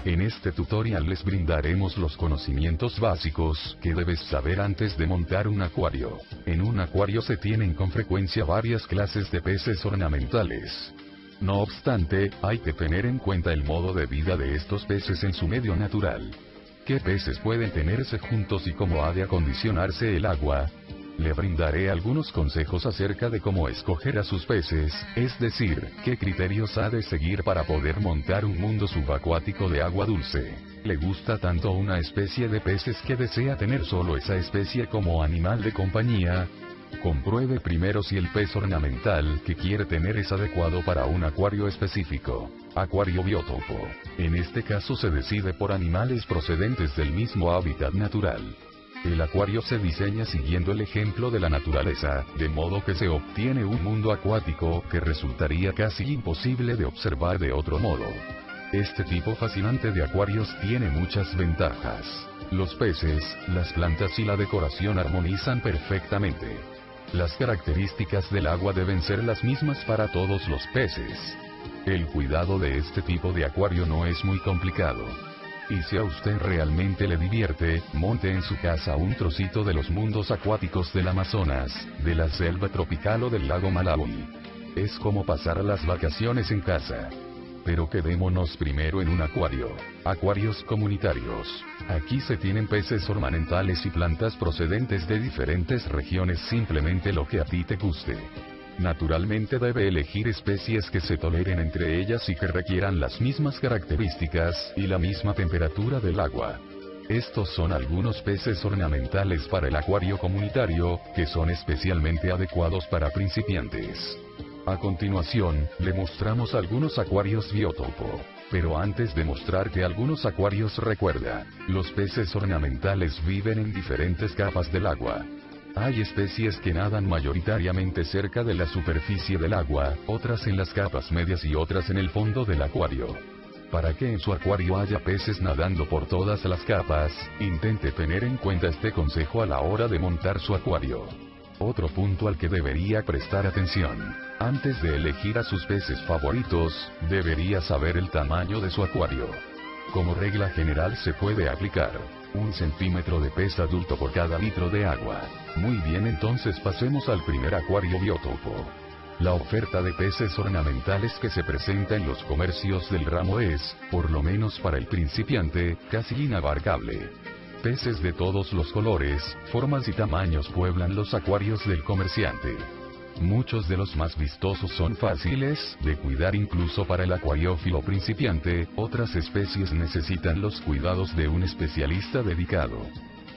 En este tutorial les brindaremos los conocimientos básicos que debes saber antes de montar un acuario. En un acuario se tienen con frecuencia varias clases de peces ornamentales. No obstante, hay que tener en cuenta el modo de vida de estos peces en su medio natural. ¿Qué peces pueden tenerse juntos y cómo ha de acondicionarse el agua? Le brindaré algunos consejos acerca de cómo escoger a sus peces, es decir, qué criterios ha de seguir para poder montar un mundo subacuático de agua dulce. ¿Le gusta tanto una especie de peces que desea tener solo esa especie como animal de compañía? Compruebe primero si el pez ornamental que quiere tener es adecuado para un acuario específico. Acuario biótopo. En este caso se decide por animales procedentes del mismo hábitat natural. El acuario se diseña siguiendo el ejemplo de la naturaleza, de modo que se obtiene un mundo acuático que resultaría casi imposible de observar de otro modo. Este tipo fascinante de acuarios tiene muchas ventajas. Los peces, las plantas y la decoración armonizan perfectamente. Las características del agua deben ser las mismas para todos los peces. El cuidado de este tipo de acuario no es muy complicado. Y si a usted realmente le divierte, monte en su casa un trocito de los mundos acuáticos del Amazonas, de la selva tropical o del lago Malawi. Es como pasar las vacaciones en casa. Pero quedémonos primero en un acuario. Acuarios comunitarios. Aquí se tienen peces ornamentales y plantas procedentes de diferentes regiones, simplemente lo que a ti te guste. Naturalmente debe elegir especies que se toleren entre ellas y que requieran las mismas características y la misma temperatura del agua. Estos son algunos peces ornamentales para el acuario comunitario, que son especialmente adecuados para principiantes. A continuación, le mostramos algunos acuarios biótopo. Pero antes de mostrarte algunos acuarios, recuerda, los peces ornamentales viven en diferentes capas del agua. Hay especies que nadan mayoritariamente cerca de la superficie del agua, otras en las capas medias y otras en el fondo del acuario. Para que en su acuario haya peces nadando por todas las capas, intente tener en cuenta este consejo a la hora de montar su acuario. Otro punto al que debería prestar atención. Antes de elegir a sus peces favoritos, debería saber el tamaño de su acuario. Como regla general se puede aplicar 1 centímetro de pez adulto por cada litro de agua. Muy bien, entonces pasemos al primer acuario biótopo. La oferta de peces ornamentales que se presenta en los comercios del ramo es, por lo menos para el principiante, casi inabarcable. Peces de todos los colores, formas y tamaños pueblan los acuarios del comerciante. Muchos de los más vistosos son fáciles de cuidar incluso para el acuariófilo principiante, otras especies necesitan los cuidados de un especialista dedicado.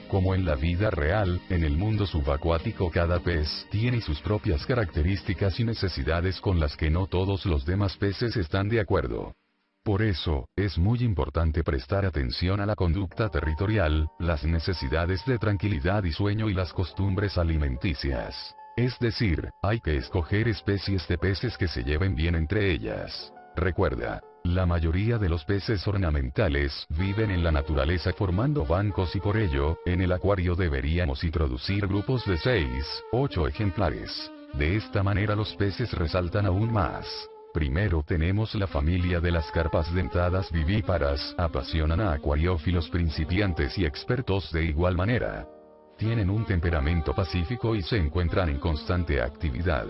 Como en la vida real, en el mundo subacuático cada pez tiene sus propias características y necesidades con las que no todos los demás peces están de acuerdo. Por eso, es muy importante prestar atención a la conducta territorial, las necesidades de tranquilidad y sueño y las costumbres alimenticias. Es decir, hay que escoger especies de peces que se lleven bien entre ellas. Recuerda, la mayoría de los peces ornamentales viven en la naturaleza formando bancos y por ello, en el acuario deberíamos introducir grupos de 6, 8 ejemplares. De esta manera los peces resaltan aún más. Primero tenemos la familia de las carpas dentadas vivíparas, apasionan a acuariófilos principiantes y expertos de igual manera. Tienen un temperamento pacífico y se encuentran en constante actividad.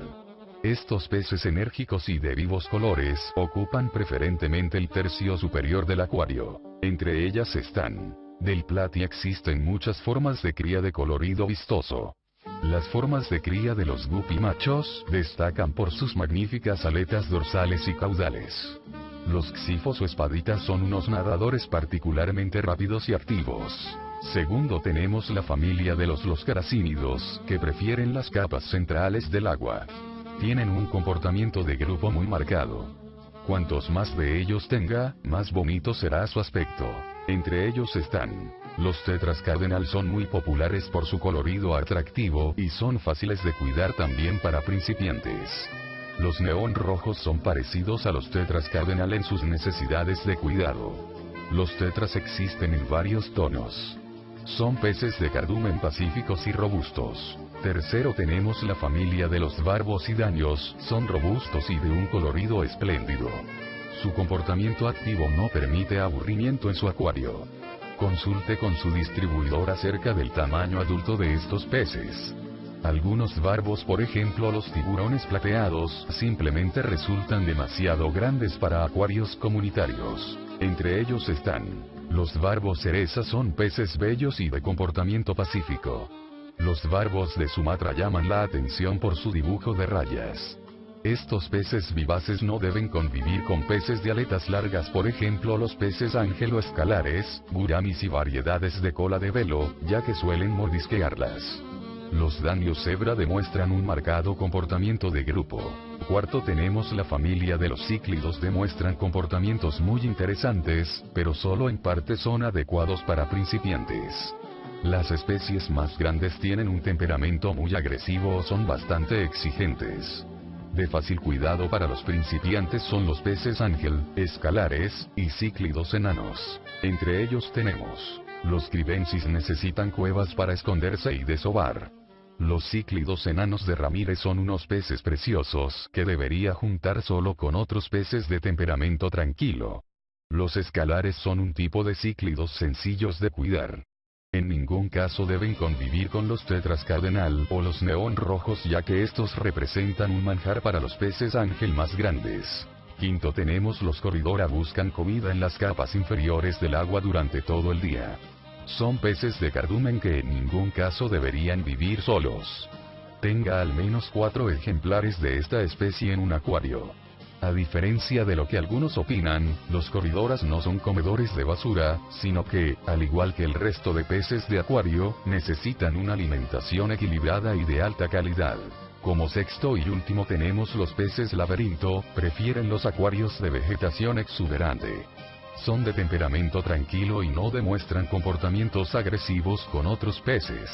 Estos peces enérgicos y de vivos colores ocupan preferentemente el tercio superior del acuario. Entre ellas están del platy. Existen muchas formas de cría de colorido vistoso. Las formas de cría de los guppy machos destacan por sus magníficas aletas dorsales y caudales. Los xifos o espaditas son unos nadadores particularmente rápidos y activos. Segundo tenemos la familia de los caracínidos, que prefieren las capas centrales del agua. Tienen un comportamiento de grupo muy marcado. Cuantos más de ellos tenga, más bonito será su aspecto. Entre ellos están los tetras cardenal, son muy populares por su colorido atractivo y son fáciles de cuidar también para principiantes. Los neón rojos son parecidos a los tetras cardenal en sus necesidades de cuidado. Los tetras existen en varios tonos. Son peces de cardumen pacíficos y robustos. Tercero tenemos la familia de los barbosidáneos, son robustos y de un colorido espléndido. Su comportamiento activo no permite aburrimiento en su acuario. Consulte con su distribuidor acerca del tamaño adulto de estos peces. Algunos barbos, por ejemplo los tiburones plateados, simplemente resultan demasiado grandes para acuarios comunitarios. Entre ellos están los barbos cereza, son peces bellos y de comportamiento pacífico. Los barbos de Sumatra llaman la atención por su dibujo de rayas. Estos peces vivaces no deben convivir con peces de aletas largas, por ejemplo los peces ángel o escalares, guramis y variedades de cola de velo, ya que suelen mordisquearlas. Los danios cebra demuestran un marcado comportamiento de grupo. Cuarto tenemos la familia de los cíclidos, demuestran comportamientos muy interesantes, pero solo en parte son adecuados para principiantes. Las especies más grandes tienen un temperamento muy agresivo o son bastante exigentes. De fácil cuidado para los principiantes son los peces ángel, escalares, y cíclidos enanos. Entre ellos tenemos los cribensis, necesitan cuevas para esconderse y desovar. Los cíclidos enanos de Ramírez son unos peces preciosos que debería juntar solo con otros peces de temperamento tranquilo. Los escalares son un tipo de cíclidos sencillos de cuidar. En ningún caso deben convivir con los tetras cardenal o los neón rojos, ya que estos representan un manjar para los peces ángel más grandes. Quinto tenemos los corridora, buscan comida en las capas inferiores del agua durante todo el día. Son peces de cardumen que en ningún caso deberían vivir solos. Tenga al menos 4 ejemplares de esta especie en un acuario. A diferencia de lo que algunos opinan, los corridoras no son comedores de basura, sino que, al igual que el resto de peces de acuario, necesitan una alimentación equilibrada y de alta calidad. Como sexto y último tenemos los peces laberinto, prefieren los acuarios de vegetación exuberante. Son de temperamento tranquilo y no demuestran comportamientos agresivos con otros peces.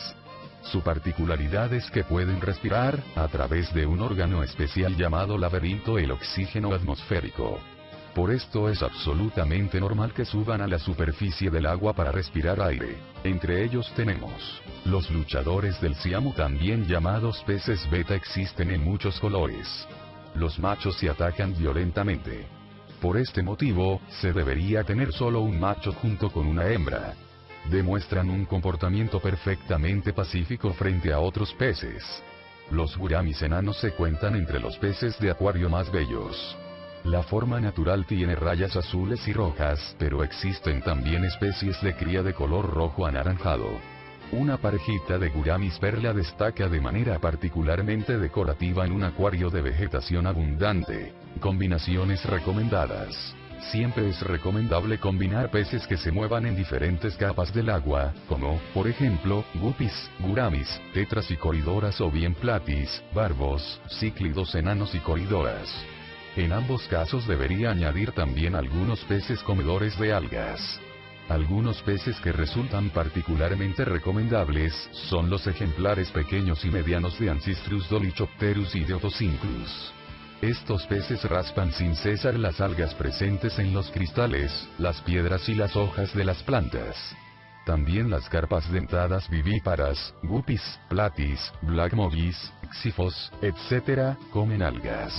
Su particularidad es que pueden respirar, a través de un órgano especial llamado laberinto, el oxígeno atmosférico. Por esto es absolutamente normal que suban a la superficie del agua para respirar aire. Entre ellos tenemos los luchadores del Siamo, también llamados peces beta, existen en muchos colores. Los machos se atacan violentamente. Por este motivo, se debería tener solo un macho junto con una hembra. Demuestran un comportamiento perfectamente pacífico frente a otros peces. Los guramis enanos se cuentan entre los peces de acuario más bellos. La forma natural tiene rayas azules y rojas, pero existen también especies de cría de color rojo anaranjado. Una parejita de guramis perla destaca de manera particularmente decorativa en un acuario de vegetación abundante. Combinaciones recomendadas. Siempre es recomendable combinar peces que se muevan en diferentes capas del agua, como, por ejemplo, guppies, guramis, tetras y corridoras, o bien platis, barbos, cíclidos enanos y corridoras. En ambos casos debería añadir también algunos peces comedores de algas. Algunos peces que resultan particularmente recomendables son los ejemplares pequeños y medianos de Ancistrus dolichopterus y de Otocinclus. Estos peces raspan sin cesar las algas presentes en los cristales, las piedras y las hojas de las plantas. También las carpas dentadas vivíparas, guppies, platis, black moggies, xifos, etc., comen algas.